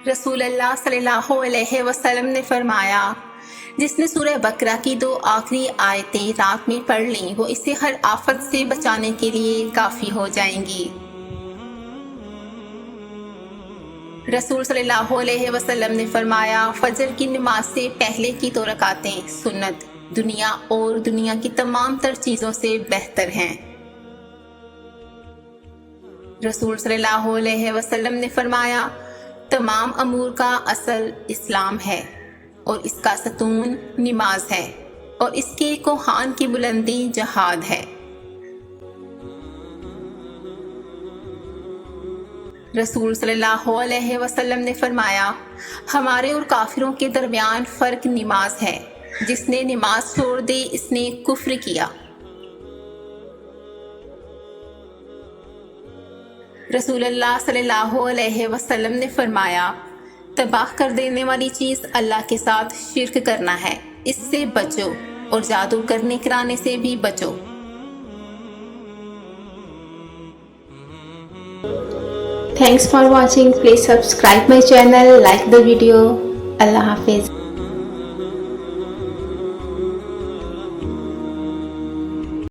رسول اللہ صلی اللہ علیہ وسلم نے فرمایا، جس نے سورہ بقرہ کی 2 آخری آیتیں رات میں پڑھ لیں وہ اسے ہر آفت سے بچانے کے لیے کافی ہو جائیں گی۔ رسول صلی اللہ علیہ وسلم نے فرمایا، فجر کی نماز سے پہلے کی 2 رکعتیں سنت دنیا اور دنیا کی تمام تر چیزوں سے بہتر ہیں۔ رسول صلی اللہ علیہ وسلم نے فرمایا، تمام امور کا اصل اسلام ہے اور اس کا ستون نماز ہے اور اس کے کوہان کی بلندی جہاد ہے۔ رسول صلی اللہ علیہ وسلم نے فرمایا، ہمارے اور کافروں کے درمیان فرق نماز ہے، جس نے نماز چھوڑ دی اس نے کفر کیا۔ رسول اللہ صلی اللہ علیہ وسلم نے فرمایا، تباہ کر دینے والی چیز اللہ کے ساتھ شرک کرنا ہے، اس سے بچو اور جادو کرنے کرانے سے بھی بچو۔ Thanks for watching. Please subscribe my channel, like the video. Allah Hafiz.